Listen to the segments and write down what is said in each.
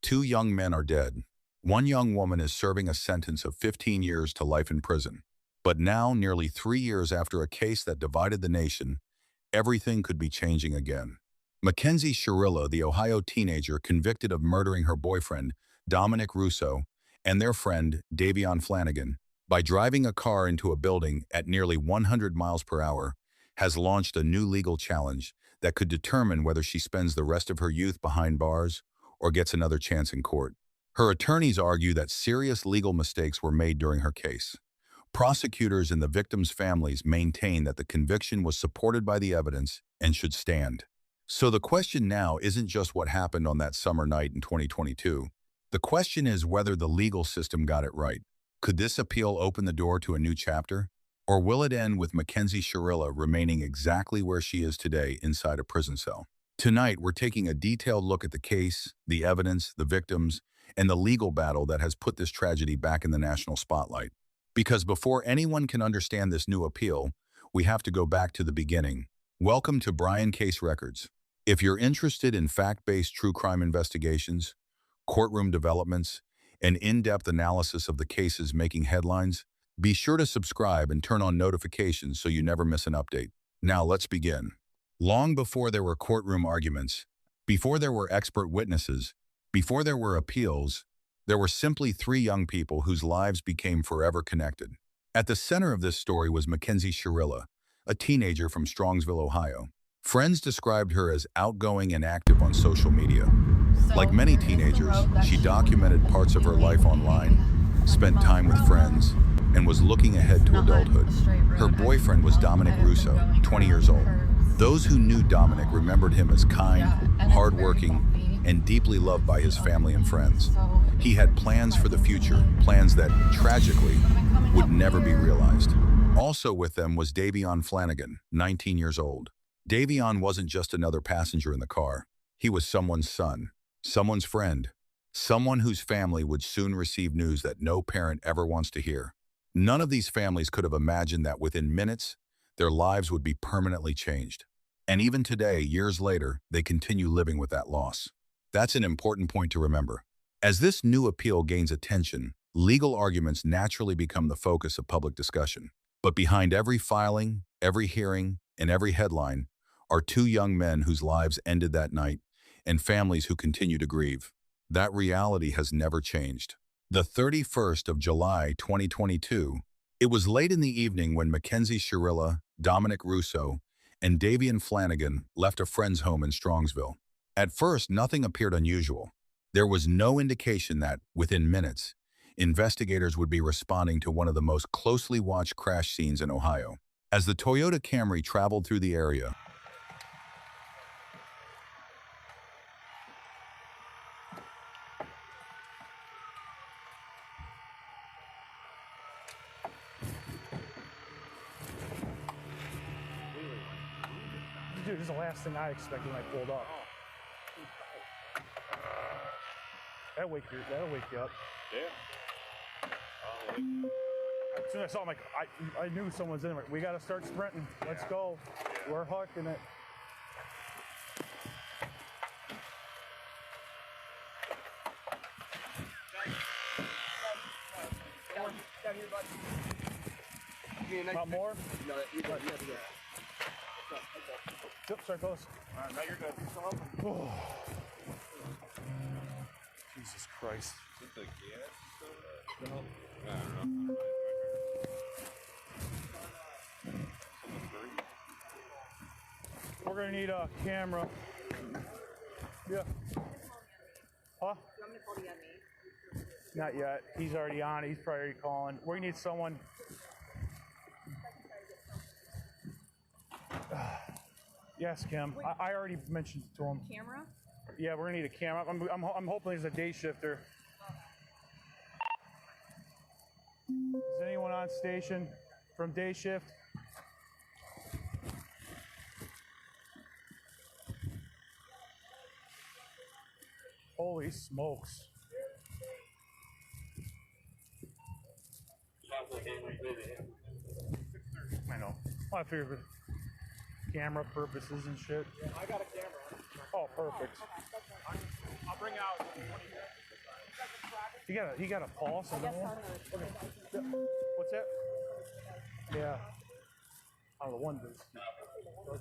Two young men are dead. One young woman is serving a sentence of 15 years to life in prison. But now, nearly 3 years after a case that divided the nation, everything could be changing again. Mackenzie Shirilla, the Ohio teenager convicted of murdering her boyfriend, Dominic Russo, and their friend, Davion Flanagan, by driving a car into a building at nearly 100 miles per hour, has launched a new legal challenge that could determine whether she spends the rest of her youth behind bars or gets another chance in court. Her attorneys argue that serious legal mistakes were made during her case. Prosecutors and the victims' families maintain that the conviction was supported by the evidence and should stand. So the question now isn't just what happened on that summer night in 2022. The question is whether the legal system got it right. Could this appeal open the door to a new chapter? Or will it end with Mackenzie Shirilla remaining exactly where she is today inside a prison cell? Tonight, we're taking a detailed look at the case, the evidence, the victims, and the legal battle that has put this tragedy back in the national spotlight. Because before anyone can understand this new appeal, we have to go back to the beginning. Welcome to Brian Case Records. If you're interested in fact-based true crime investigations, courtroom developments, and in-depth analysis of the cases making headlines, be sure to subscribe and turn on notifications so you never miss an update. Now let's begin. Long before there were courtroom arguments, before there were expert witnesses, before there were appeals, there were simply three young people whose lives became forever connected. At the center of this story was Mackenzie Shirilla, a teenager from Strongsville, Ohio. Friends described her as outgoing and active on social media. Like many teenagers, she documented parts of her life online, spent time with friends, and was looking ahead to adulthood. Her boyfriend was Dominic Russo, 20 years old. Those who knew Dominic remembered him as kind, hardworking, and deeply loved by his family and friends. He had plans for the future, plans that, tragically, would never be realized. Also with them was Davion Flanagan, 19 years old. Davion wasn't just another passenger in the car. He was someone's son, someone's friend, someone whose family would soon receive news that no parent ever wants to hear. None of these families could have imagined that within minutes, their lives would be permanently changed. And even today, years later, they continue living with that loss. That's an important point to remember. As this new appeal gains attention, legal arguments naturally become the focus of public discussion. But behind every filing, every hearing, and every headline are two young men whose lives ended that night and families who continue to grieve. That reality has never changed. The 31st of July, 2022, it was late in the evening when Mackenzie Shirilla, Dominic Russo, and Davion Flanagan left a friend's home in Strongsville. At first, nothing appeared unusual. There was no indication that, within minutes, investigators would be responding to one of the most closely watched crash scenes in Ohio. As the Toyota Camry traveled through the area, Dude, this is the last thing I expected when I pulled up. That'll wake you up. Yeah. As soon as I saw him, I knew someone's in there. We got to start sprinting. Let's go. We're hucking it. Not more? No, you got to go. Yep, start close. All right, now you're good. Oh. Jesus Christ. Is it the gas? No. I don't know. We're going to need a camera. Yeah. Huh? Not yet. He's already on. He's probably already calling. We need someone. Yes, Kim. I already mentioned it to him. Camera? Yeah, we're gonna need a camera. I'm hoping there's a day shifter. Is anyone on station from day shift? Holy smokes. I know. Well, I figured for camera purposes and shit. I got a camera. Oh, perfect. I'll bring out. He got a pulse. Okay. What's that? Yeah. Oh, the one does.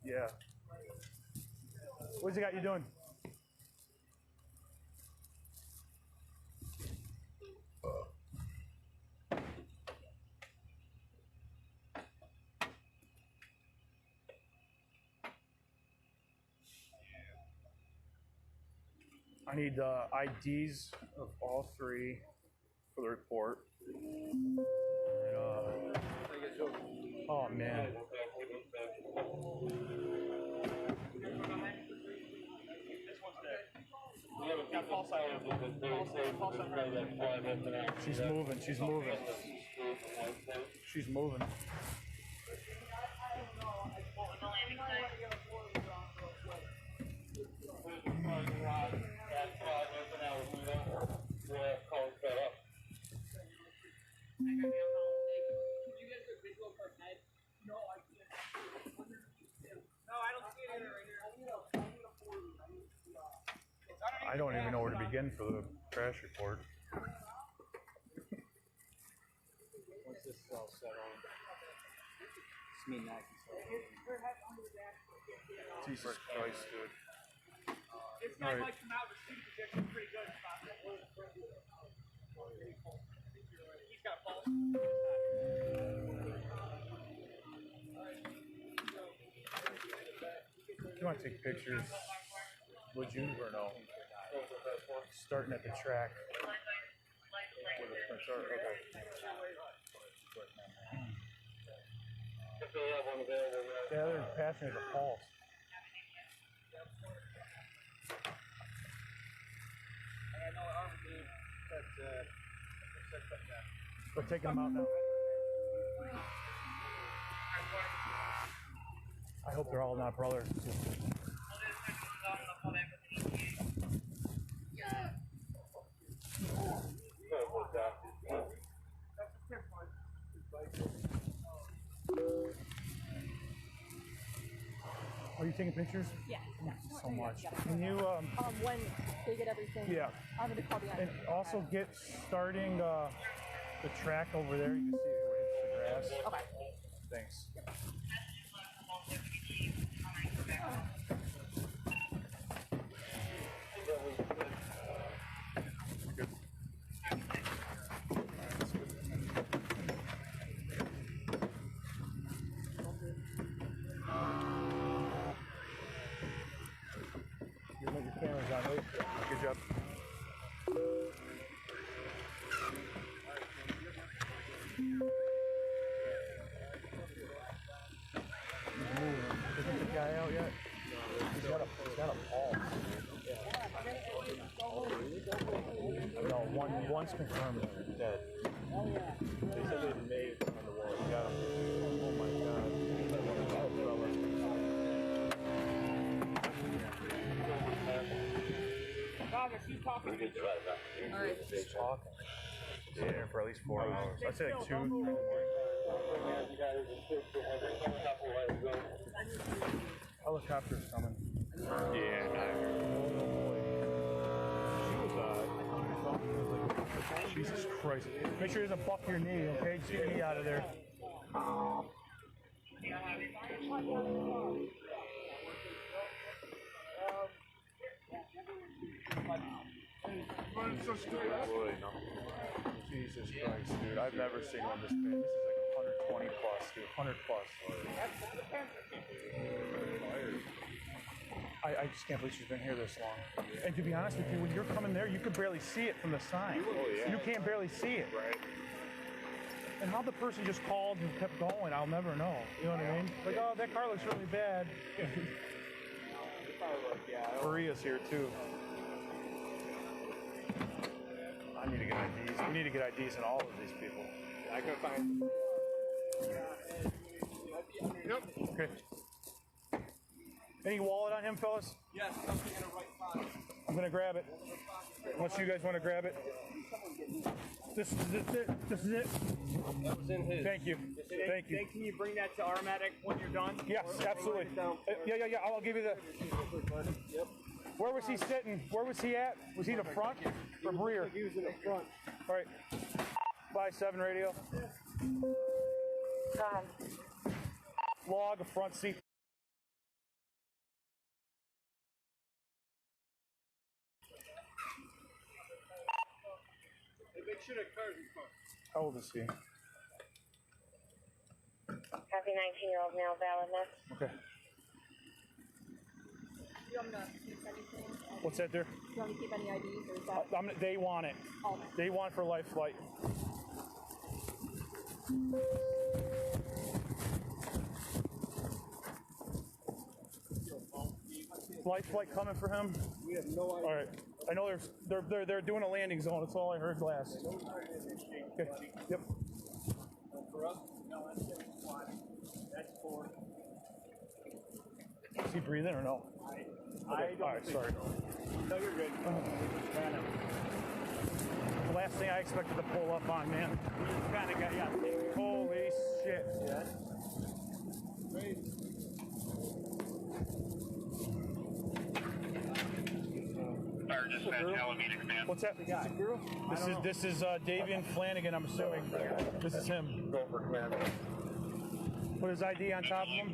Yeah. What's he got you doing? I need the IDs of all three for the report. Oh man. She's moving. She's moving. She's moving. I don't even know where to begin for the crash report. Once this is all set on, it's me and Jesus Christ, dude. This guy might come out with shooting projection pretty good. He's got a pulse. You want to take pictures? Would you or no? Starting at the track. Where the prints are. Okay. Yeah, they're passing at the pulse. We're taking them out now. I hope they're all not brothers. Are you taking pictures? Yeah. Thank you so much. Can you, When they get everything, yeah. I'm going to call the And also get starting the track over there. You can see where it hits the grass. Okay. Thanks. Good. You let your cameras on, right? Good job. Isn't the guy out yet? He's got a pulse. No, one's confirmed dead. They said they made on the wall. You got him. Oh my God. She's talking to me. Alright. He's talking. He's in there for at least 4 hours. I'd say like 2, 3 in the morning. Helicopter's coming. Yeah, Jesus Christ. Make sure he doesn't buck your knee, okay? Just get your knee out of there. Jesus Christ, dude. I've never seen one this big. This is like 120 plus, dude. 100 plus. I just can't believe she's been here this long. And to be honest with you, when you're coming there, you could barely see it from the sign. You can't barely see it. Right. And how the person just called and kept going, I'll never know. You know what I mean? Like, oh, that car looks really bad. Maria's here too. I need to get IDs. We need to get IDs in all of these people. I can find. Yep. Okay. Any wallet on him, fellas? Yes, something in the right side. I'm gonna grab it. Unless you guys want to grab it. This is it. This is it. That was in his. Thank you. Thank you. Then can you bring that to Automatic when you're done? Yes, absolutely. Yeah. I'll give you the. Yep. Where was he sitting? Where was he at? Was he the front or rear? He was in the front. All right. 5-7 radio. Log, a front seat. Hey, make sure that car's in front. How old is he? Copy, 19-year-old male, valid list. Okay. You want me to keep anything? What's that there? You want me to keep any IDs or is that They want it. all? They want for life flight. Life flight coming for him. We have no idea. All right. I know they're doing a landing zone. That's all I heard last. Okay. Yep. For us, no, that's That's for. Is he breathing or no? I don't all right. think Sorry. No, you're good. Kind of. The last thing I expected to pull up on, man. You kind of got, yeah. Holy shit. Yeah. Great. What's that? This is Davian Flanagan, I'm assuming. This is him. Put his ID on top of him.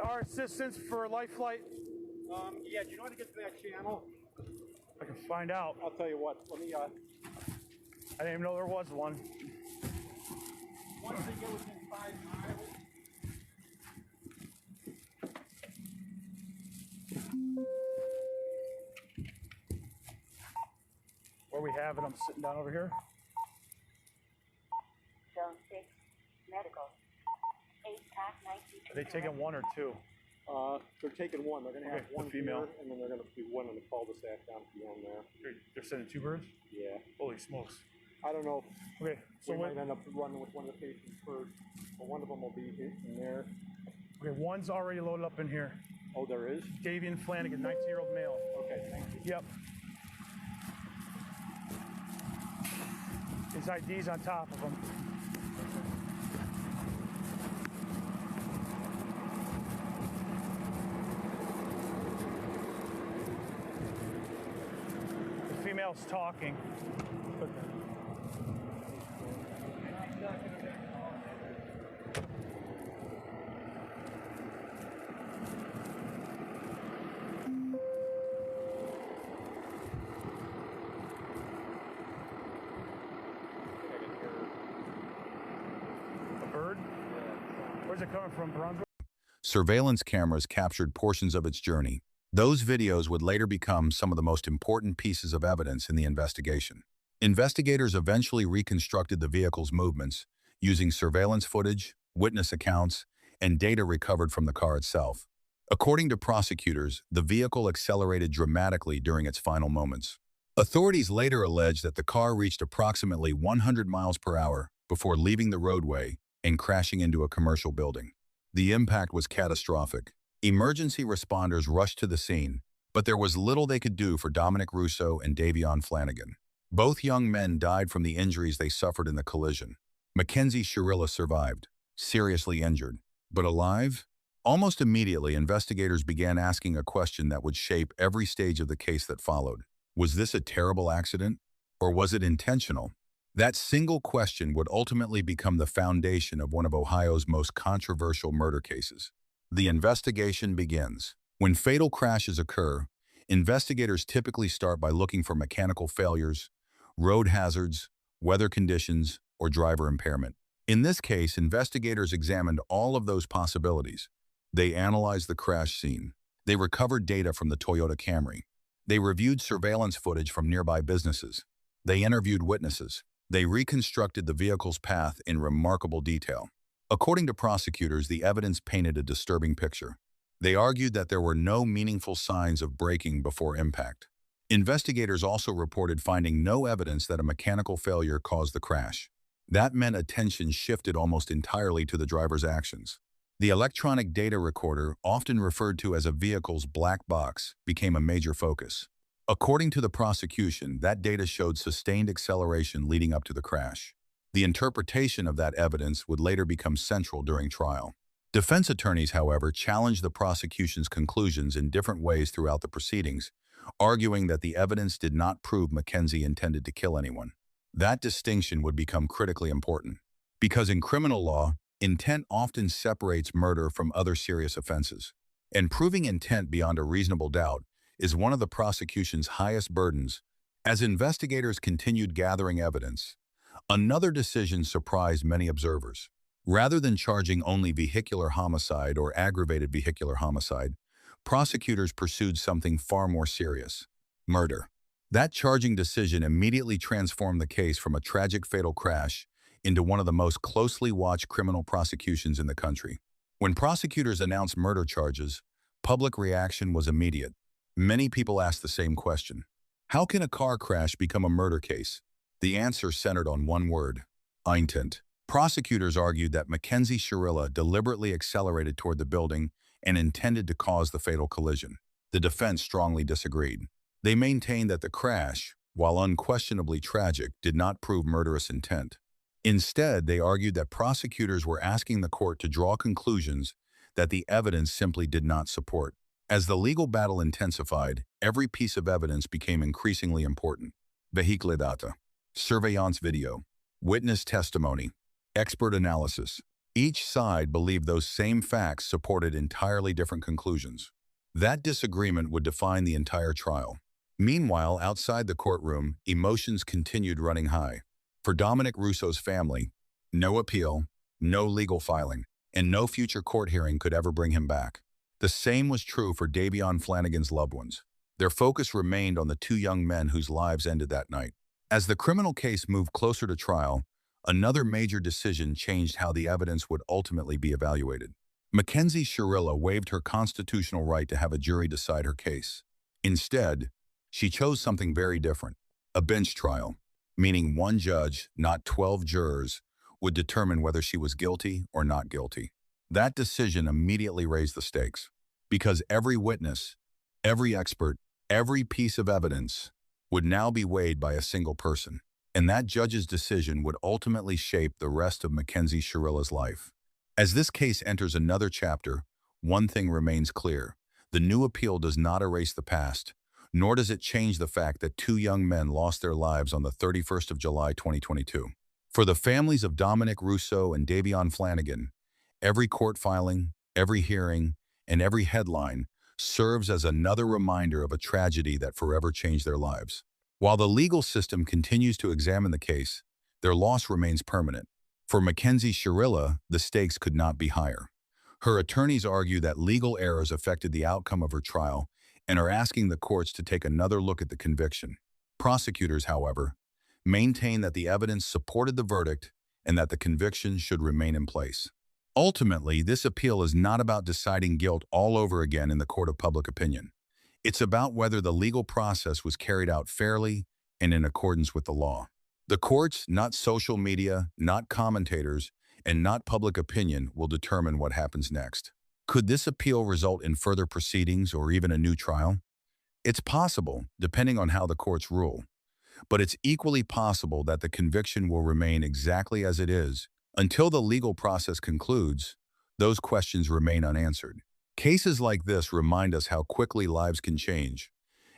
Our assistance for life flight. Yeah, do you know how to get to that channel? I can find out. I'll tell you what. Let me, I didn't even know there was one. once they get within 5 miles. Where we have it, I'm sitting down over here. Zone 6, medical. 8-pack, 19. Are they taking one or two? They're taking one. They're going to have Okay, the one female. here, and then they're going to be one in the cul-de-sac down beyond there. They're sending two birds? Yeah. Holy smokes. I don't know. Okay, so We what? might end up running with one of the patients first, but one of them will be in there. Okay, one's already loaded up in here. Oh, there is? Davian Flanagan, 19-year-old male. Okay, thank you. Yep. His ID's on top of him. The female's talking. A bird? Where's it coming from, Brunswick? Surveillance cameras captured portions of its journey. Those videos would later become some of the most important pieces of evidence in the investigation. Investigators eventually reconstructed the vehicle's movements using surveillance footage, witness accounts, and data recovered from the car itself. According to prosecutors, the vehicle accelerated dramatically during its final moments. Authorities later alleged that the car reached approximately 100 miles per hour before leaving the roadway and crashing into a commercial building. The impact was catastrophic. Emergency responders rushed to the scene, but there was little they could do for Dominic Russo and Davion Flanagan. Both young men died from the injuries they suffered in the collision. Mackenzie Shirilla survived, seriously injured, but alive? Almost immediately, investigators began asking a question that would shape every stage of the case that followed. Was this a terrible accident, or was it intentional? That single question would ultimately become the foundation of one of Ohio's most controversial murder cases. The investigation begins. When fatal crashes occur, investigators typically start by looking for mechanical failures, road hazards, weather conditions, or driver impairment. In this case, investigators examined all of those possibilities. They analyzed the crash scene. They recovered data from the Toyota Camry. They reviewed surveillance footage from nearby businesses. They interviewed witnesses. They reconstructed the vehicle's path in remarkable detail. According to prosecutors, the evidence painted a disturbing picture. They argued that there were no meaningful signs of braking before impact. Investigators also reported finding no evidence that a mechanical failure caused the crash. That meant attention shifted almost entirely to the driver's actions. The electronic data recorder, often referred to as a vehicle's black box, became a major focus. According to the prosecution, that data showed sustained acceleration leading up to the crash. The interpretation of that evidence would later become central during trial. Defense attorneys, however, challenged the prosecution's conclusions in different ways throughout the proceedings, arguing that the evidence did not prove Mackenzie intended to kill anyone. That distinction would become critically important, because in criminal law, intent often separates murder from other serious offenses. And proving intent beyond a reasonable doubt is one of the prosecution's highest burdens. As investigators continued gathering evidence, another decision surprised many observers. Rather than charging only vehicular homicide or aggravated vehicular homicide, prosecutors pursued something far more serious: murder. That charging decision immediately transformed the case from a tragic fatal crash into one of the most closely watched criminal prosecutions in the country. When prosecutors announced murder charges, public reaction was immediate. Many people asked the same question: how can a car crash become a murder case? The answer centered on one word: intent. Prosecutors argued that Mackenzie Shirilla deliberately accelerated toward the building and intended to cause the fatal collision. The defense strongly disagreed. They maintained that the crash, while unquestionably tragic, did not prove murderous intent. Instead, they argued that prosecutors were asking the court to draw conclusions that the evidence simply did not support. As the legal battle intensified, every piece of evidence became increasingly important: vehicle data, surveillance video, witness testimony, expert analysis. Each side believed those same facts supported entirely different conclusions. That disagreement would define the entire trial. Meanwhile, outside the courtroom, emotions continued running high. For Dominic Russo's family, no appeal, no legal filing, and no future court hearing could ever bring him back. The same was true for Davion Flanagan's loved ones. Their focus remained on the two young men whose lives ended that night. As the criminal case moved closer to trial, another major decision changed how the evidence would ultimately be evaluated. Mackenzie Shirilla waived her constitutional right to have a jury decide her case. Instead, she chose something very different: a bench trial, meaning one judge, not 12 jurors, would determine whether she was guilty or not guilty. That decision immediately raised the stakes, because every witness, every expert, every piece of evidence would now be weighed by a single person. And that judge's decision would ultimately shape the rest of Mackenzie Shirilla's life. As this case enters another chapter, one thing remains clear: the new appeal does not erase the past, nor does it change the fact that two young men lost their lives on the 31st of July 2022. For the families of Dominic Russo and Davion Flanagan, every court filing, every hearing, and every headline serves as another reminder of a tragedy that forever changed their lives. While the legal system continues to examine the case, their loss remains permanent. For Mackenzie Shirilla, the stakes could not be higher. Her attorneys argue that legal errors affected the outcome of her trial and are asking the courts to take another look at the conviction. Prosecutors, however, maintain that the evidence supported the verdict and that the conviction should remain in place. Ultimately, this appeal is not about deciding guilt all over again in the court of public opinion. It's about whether the legal process was carried out fairly and in accordance with the law. The courts, not social media, not commentators, and not public opinion, will determine what happens next. Could this appeal result in further proceedings or even a new trial? It's possible, depending on how the courts rule. But it's equally possible that the conviction will remain exactly as it is. Until the legal process concludes, those questions remain unanswered. Cases like this remind us how quickly lives can change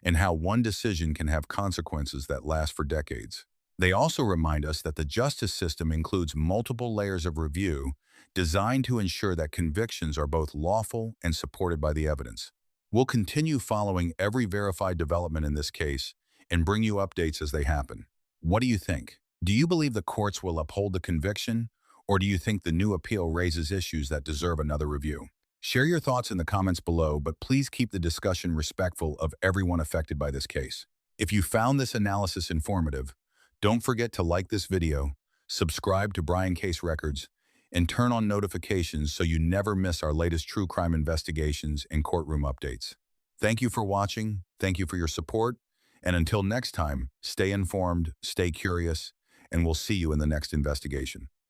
and how one decision can have consequences that last for decades. They also remind us that the justice system includes multiple layers of review designed to ensure that convictions are both lawful and supported by the evidence. We'll continue following every verified development in this case and bring you updates as they happen. What do you think? Do you believe the courts will uphold the conviction, or do you think the new appeal raises issues that deserve another review? Share your thoughts in the comments below, but please keep the discussion respectful of everyone affected by this case. If you found this analysis informative, don't forget to like this video, subscribe to Brian Case Records, and turn on notifications so you never miss our latest true crime investigations and courtroom updates. Thank you for watching, thank you for your support, and until next time, stay informed, stay curious, and we'll see you in the next investigation.